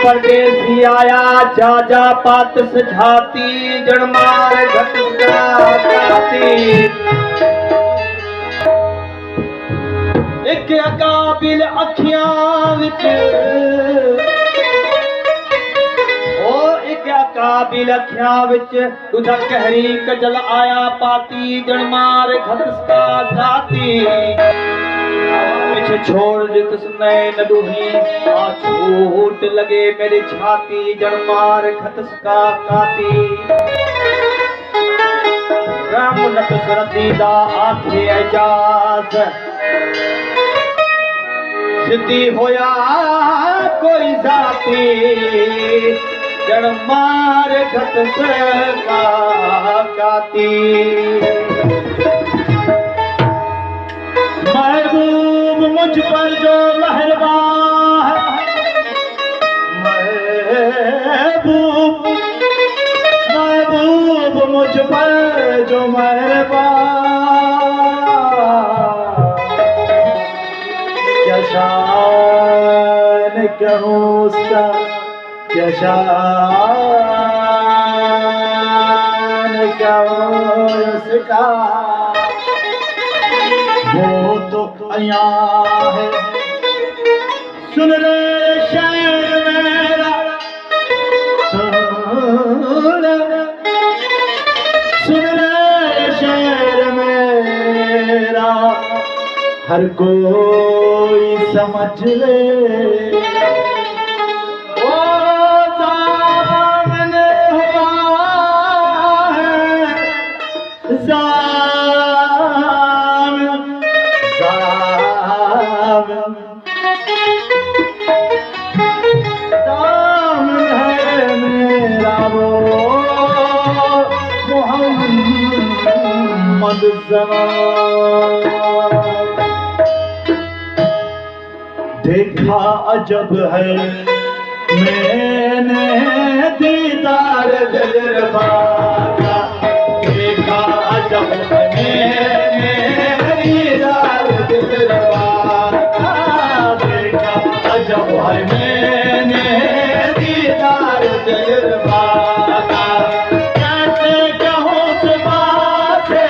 परदेसी आया जा जा पात सझाती जड़मार घटका काती एक अकाबिल अखियां विच काबिल अखियां विच तुझा कहरी कजल आया पाती जड़मार घटका काती पीछे छोड़ दित नैन डूही आ छूट लगे मेरी छाती जड़मार घटका काती राम नत सरदीदा आखे एजाज सिद्धि होया कोई जाती जड़मार घटका काती महबूब मुझ पर जो मेहरबान महबूब मुझ पर जो मेहरबान क्या शान कहूँ उसका क्या शान कहूँ उसका वो तो अया है सुन रे शहर मेरा सुन रे शहर मेरा हर कोई समझ ले देखा अजब है मैंने दीदार दिलरुबा का देखा अजब है मैंने दीदार दिलरुबा का देखा अजब है मैंने दीदार दिलरुबा का कैसे कहूँ सुबह से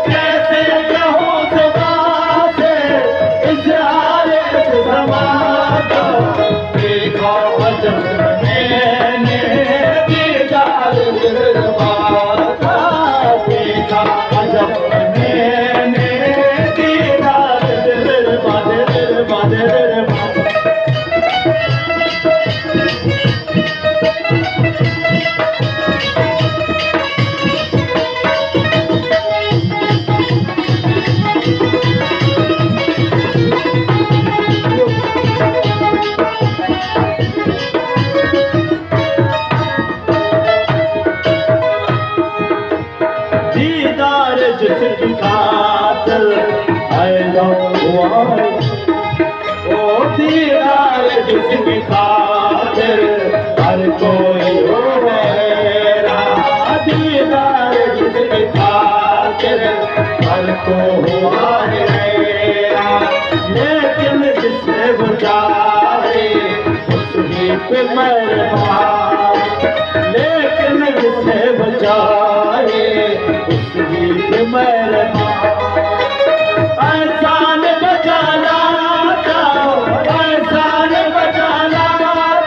कैसे कहूँ सुबह से इज़हार समा का देखा अजब मैंने दीदार दिलरुबा का देखा अजब मैंने दीदार दिलरुबा दिलरुबा दिलरुबा जिसकी खातिर I love ओ दीदार जिसकी खातिर हर कोई हो मेरा दीदार जिसकी खातिर हर को हुआ है मेरा लेकिन जिसे बुझाए उसकी पे मेहरबान लेकिन जिसे बचाए उसकी पे मेहरबान एहसान बचाना चाहो एहसान बचाना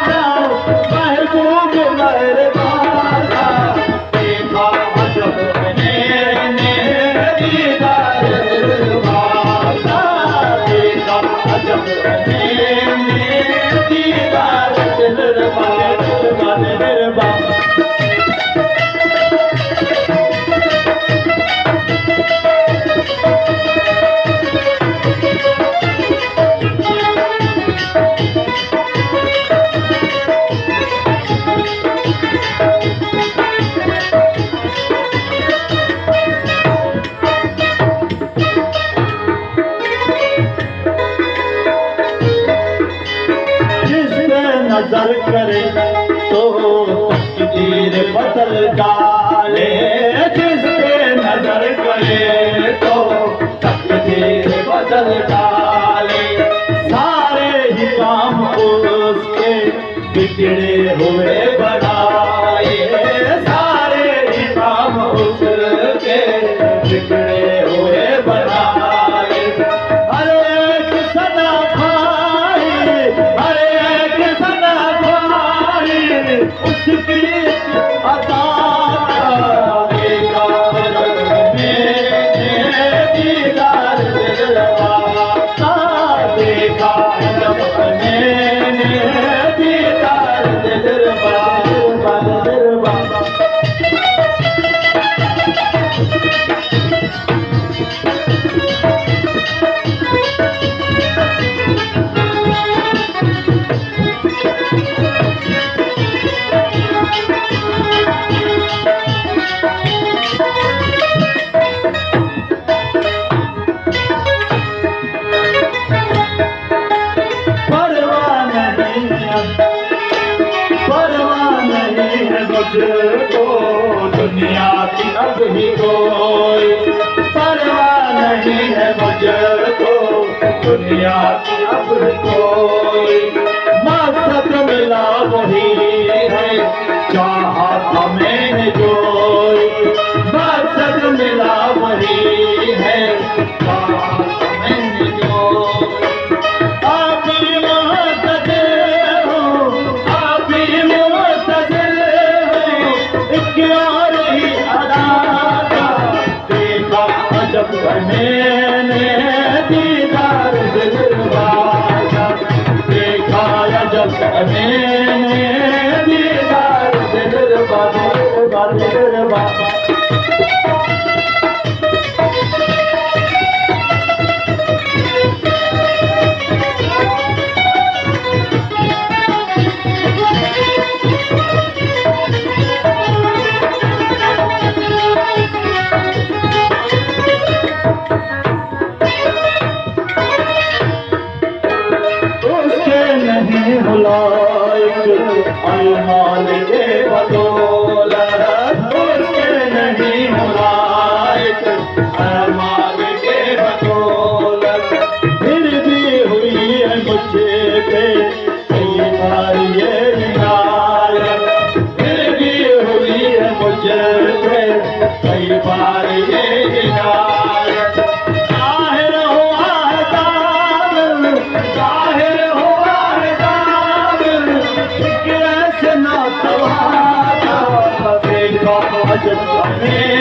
चाहो महबूब मेहरबान देखा अजब मैंने दीदार दिलरुबा का देखा अजब मैंने दीदार दिलरुबा दिलरुबा दिलरुबा नजर करे तो तकदीर बदल डाले जिस पे नजर करे तो तकदीर बदल डाले सारे ही काम उसके बिगड़े हुए बनाए, सारे इमाम उसके बिगड़े हुए बनाए। हर एक सदा भाई, हर एक सदा भाई, उसकी अता दीदार दिलवा देखा जब मैंने दीदार दिलवा दिलवा। मुझको दुनिया की अब ही कोई परवाह नहीं है, मुझको दुनिया की अब ही कोई। मकसद मिला वही है, चाहा था मैंने जो, मकसद मिला वही है, चाहा था मैंने जो। आप ही मुंतज़िर हो, आप ही मुंतज़िर और ही अदा का देखा जब मैंने दीदार दिलवा का, देखा जब मैंने दीदार दिलवा दिलवा। अरमान के बदौलत उसके नहीं मुलायक, अरमान के बदौलत फिर भी हुई है मुझे पे कई बार ये इनायत, फिर भी हुई है मुझे पे कई बार ये इनायत। जाहिर हुआ है काबिल, जाहिर हुआ है काबिल, कैसे ना तवाज़ा देखा जब हमें